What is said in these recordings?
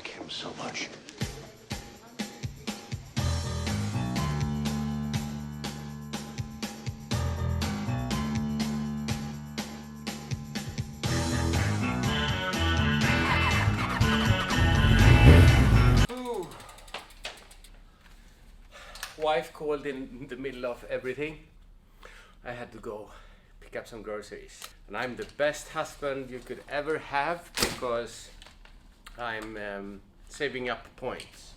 like him so much. Wife called in the middle of everything. I had to go pick up some groceries. And I'm the best husband you could ever have because I'm saving up points.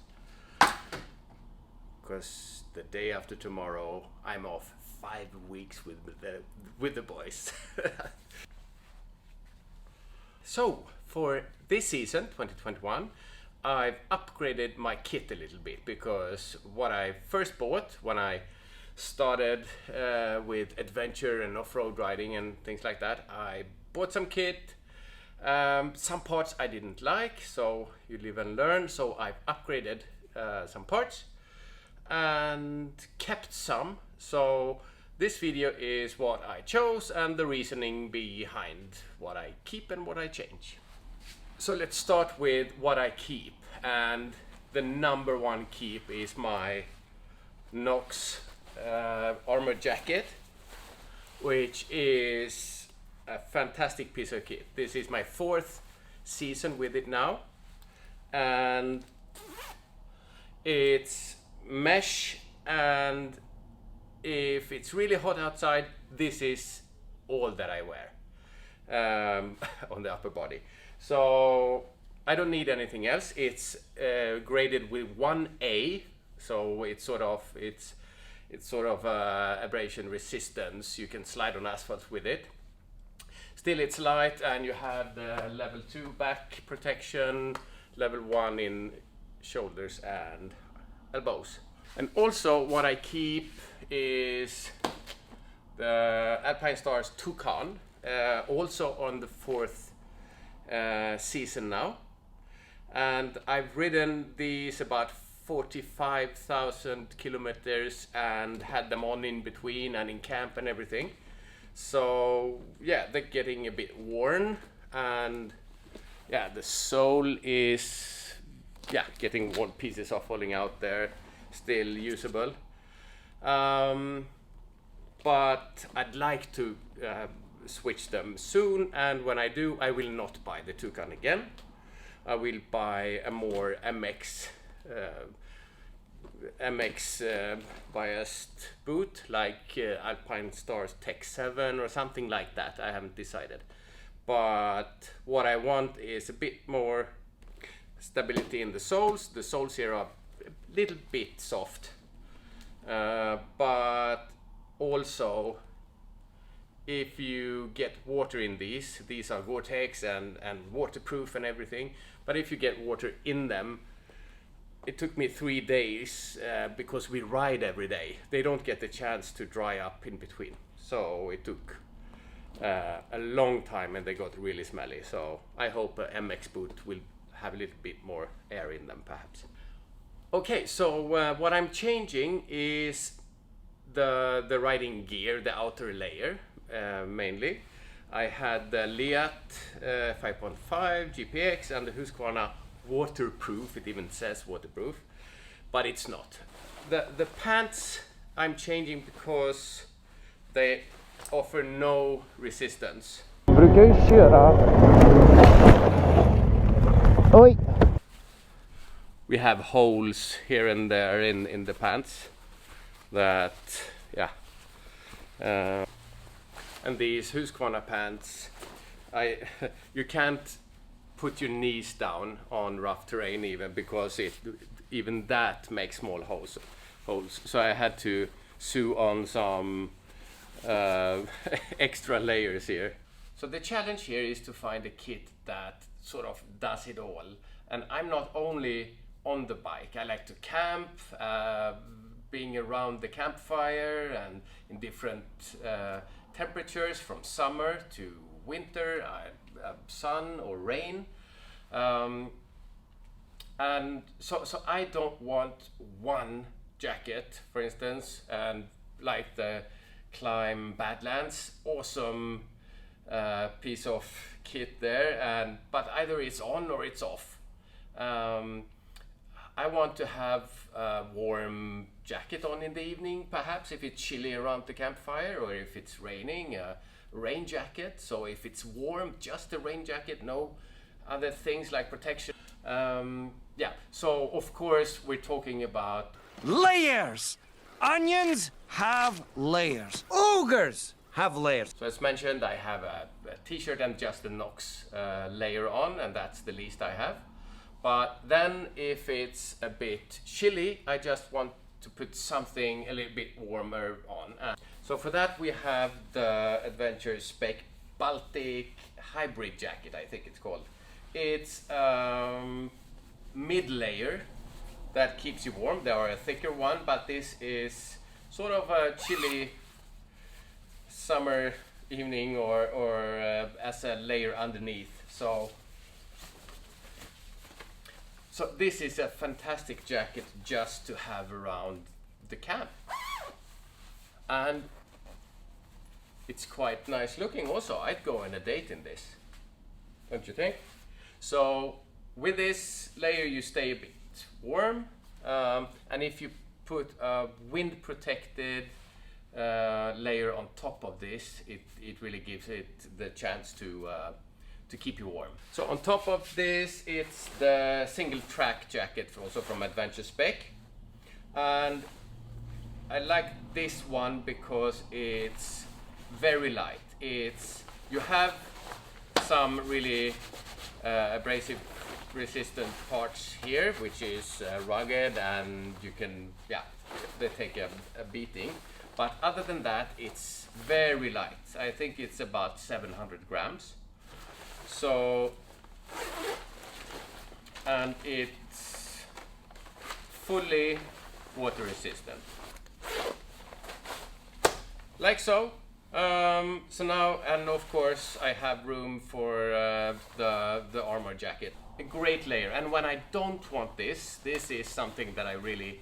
Because the day after tomorrow, I'm off 5 weeks with the boys. So, for this season, 2021, I've upgraded my kit a little bit because what I first bought when I started with adventure and off-road riding and things like that, I bought some kit. Some parts I didn't like, so you live and learn. So I've upgraded some parts and kept some. So this video is what I chose and the reasoning behind what I keep and what I change. So let's start with what I keep, and the number one keep is my Knox armor jacket, which is a fantastic piece of kit. This is my 4th season with it now, and it's mesh, and if it's really hot outside, this is all that I wear on the upper body. So I don't need anything else. It's graded with 1A, so it's sort of abrasion resistance. You can slide on asphalt with it. Still, it's light, and you have the level 2 back protection, level 1 in shoulders and elbows. And also, what I keep is the Alpinestars Toucan, also on the 4th season now, and I've ridden these about 45,000 kilometers and had them on in between and in camp and everything. So yeah, they're getting a bit worn, and yeah, the sole is getting worn, pieces are falling out there, still usable, but I'd like to switch them soon, and when I do, I will not buy the Toucan again. I will buy a more MX biased boot, like Alpinestars Tech 7 or something like that. I haven't decided, but what I want is a bit more stability in the soles. The soles here are a little bit soft, but also if you get water in these are Gore-Tex and waterproof and everything, but if you get water in them, it took me 3 days because we ride every day. They don't get the chance to dry up in between, so it took a long time and they got really smelly. So I hope a MX boot will have a little bit more air in them perhaps. Okay, so what I'm changing is the riding gear, the outer layer. Mainly, I had the Liat 5.5 GPX and the Husqvarna waterproof. It even says waterproof, but it's not. The pants I'm changing because they offer no resistance. Brukar ju köra. Oj. We have holes here and there in the pants that and these Husqvarna pants, you can't put your knees down on rough terrain even, because even that makes small holes. So I had to sew on some extra layers here. So the challenge here is to find a kit that sort of does it all. And I'm not only on the bike. I like to camp, being around the campfire and in different temperatures from summer to winter, sun or rain, and so I don't want one jacket, for instance, and like the Klim Badlands, awesome piece of kit there, but either it's on or it's off. I want to have a warm jacket on in the evening, perhaps if it's chilly around the campfire, or if it's raining, a rain jacket. So if it's warm, just a rain jacket, no other things like protection. Yeah, so of course we're talking about layers. Onions have layers. Ogres have layers. So as mentioned, I have a t-shirt and just a Knox layer on, and that's the least I have. But then if it's a bit chilly, I just want to put something a little bit warmer on. So for that we have the Adventurespec Baltic hybrid jacket, I think it's called. It's mid layer that keeps you warm. There are a thicker one, but this is sort of a chilly summer evening or as a layer underneath. So this is a fantastic jacket just to have around the camp. And it's quite nice looking also. I'd go on a date in this, don't you think? So with this layer you stay a bit warm, and if you put a wind protected layer on top of this, it really gives it the chance to keep you warm. So on top of this, it's the Singletrack jacket also from Adventurespec, and I like this one because it's very light. You have some really abrasive resistant parts here, which is rugged, and you can, yeah, they take a beating. But other than that, it's very light. I think it's about 700 grams. So, and it's fully water resistant. Like so. So now, and of course I have room for the armor jacket. A great layer, and when I don't want this is something that I really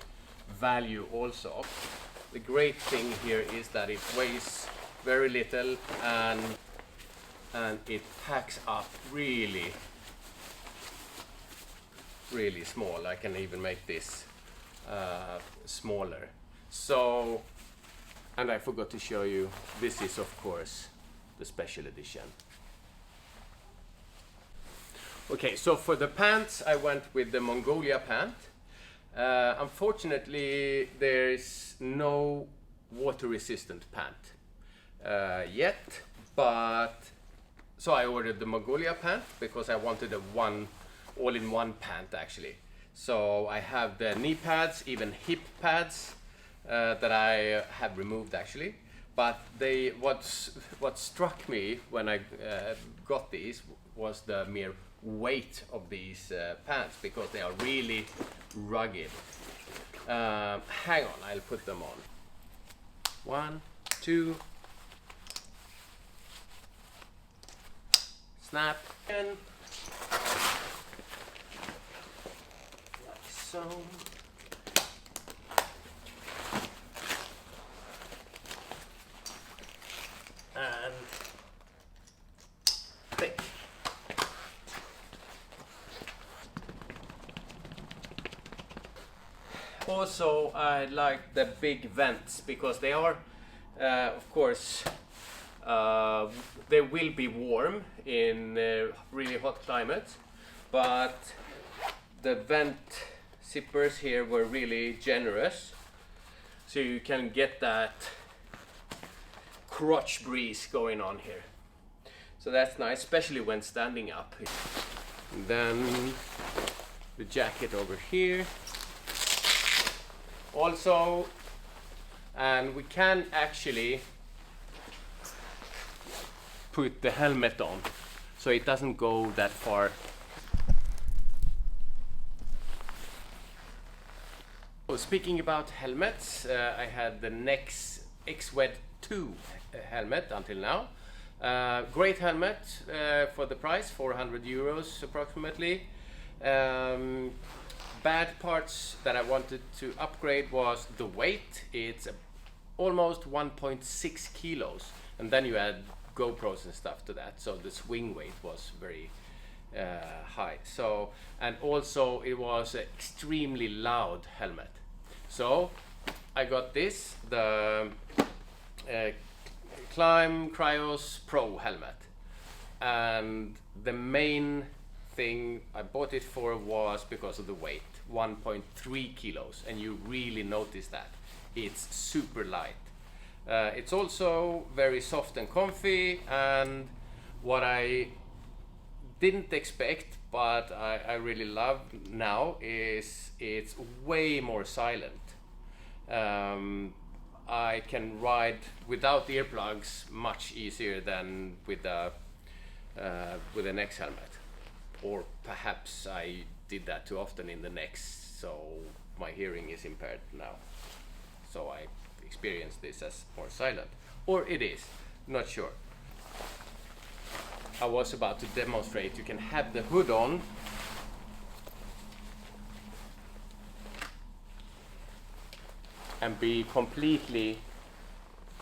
value also. The great thing here is that it weighs very little, and it packs up really small. I can even make this smaller. So, and I forgot to show you, this is of course the special edition. Okay, so for the pants I went with the Mongolia pant. Unfortunately there is no water resistant pant yet, but so I ordered the Mongolia pant because I wanted a all-in-one pant actually. So I have the knee pads, even hip pads that I have removed actually. But what struck me when I got these was the mere weight of these pants, because they are really rugged. Hang on, I'll put them on. 1, 2. Snap. And like so. And thick. Also, I like the big vents because they are, of course, they will be warm in really hot climates, but the vent zippers here were really generous, so you can get that crotch breeze going on here. So that's nice, especially when standing up. And then the jacket over here. Also, and we can actually put the helmet on, so it doesn't go that far. So speaking about helmets, I had the Knox Orsa OR3 helmet until now. Great helmet for the price, 400 euros approximately. Bad parts that I wanted to upgrade was the weight. It's almost 1.6 kilos, and then you add GoPros and stuff to that, so the swing weight was very high. So, and also it was an extremely loud helmet. So I got this, the Klim Krios Pro helmet, and the main thing I bought it for was because of the weight, 1.3 kilos, and you really notice that. It's super light. It's also very soft and comfy, and what I didn't expect, but I really love now, is it's way more silent. I can ride without earplugs much easier than with an X helmet. Or perhaps I did that too often in the Nex, so my hearing is impaired now. So I experience this as more silent. Or it is, not sure. I was about to demonstrate. You can have the hood on. And be completely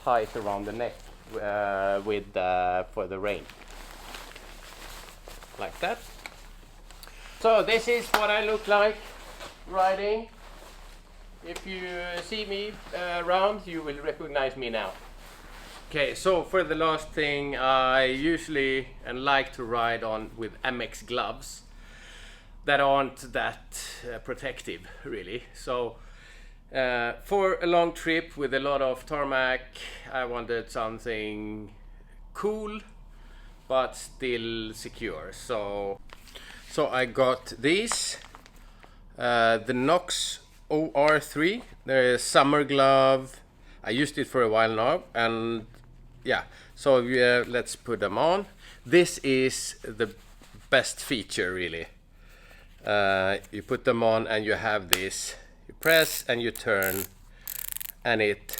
tight around the neck for the rain. Like that. So this is what I look like riding. If you see me around, you will recognize me now. Okay, so for the last thing, I usually and like to ride on with MX gloves that aren't that protective, really. So for a long trip with a lot of tarmac, I wanted something cool but still secure. So I got these, the Knox OR3. They're a summer glove. I used it for a while now, and yeah, so let's put them on. This is the best feature, really. You put them on and you have this. You press and you turn, and it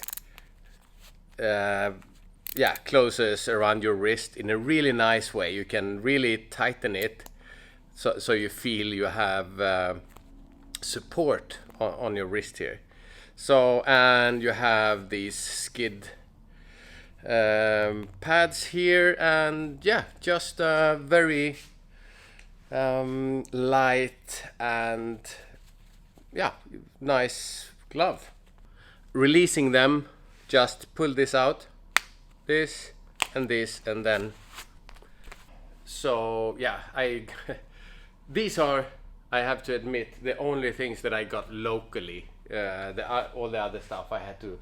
closes around your wrist in a really nice way. You can really tighten it so you feel you have support on your wrist here. So, and you have these skid pads here, and yeah, just a very light and yeah, nice glove. Releasing them, just pull this out, this, and then. So yeah, these are, I have to admit, the only things that I got locally. All the other stuff I had to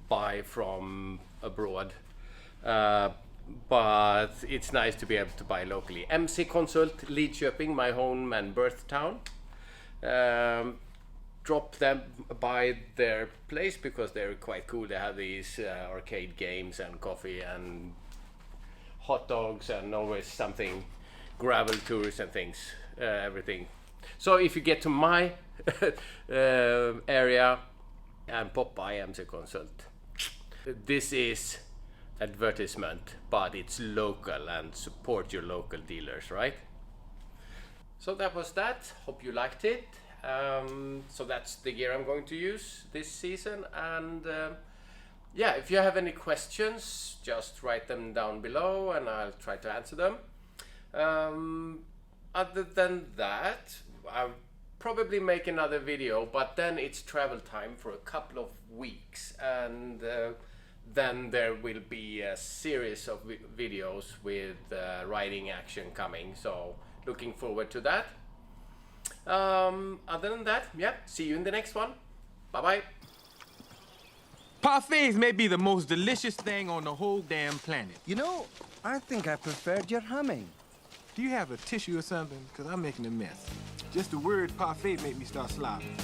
buy from abroad. But it's nice to be able to buy locally. MC Consult, Lidköping, my home and birth town. Drop them by their place because they're quite cool. They have these arcade games and coffee and hot dogs and always something, gravel tours and things, everything. So if you get to my area and pop by MC Consult, this is advertisement, but it's local, and support your local dealers, right? So that was that. Hope you liked it. So that's the gear I'm going to use this season, and yeah, if you have any questions, just write them down below and I'll try to answer them. Other than that, I'll probably make another video, but then it's travel time for a couple of weeks, and then there will be a series of videos with riding action coming, so looking forward to that. Other than that, yeah, see you in the next one. Bye bye. Parfaits may be the most delicious thing on the whole damn planet. You know, I think I preferred your humming. Do you have a tissue or something? Because I'm making a mess. Just the word parfait made me start slobbering.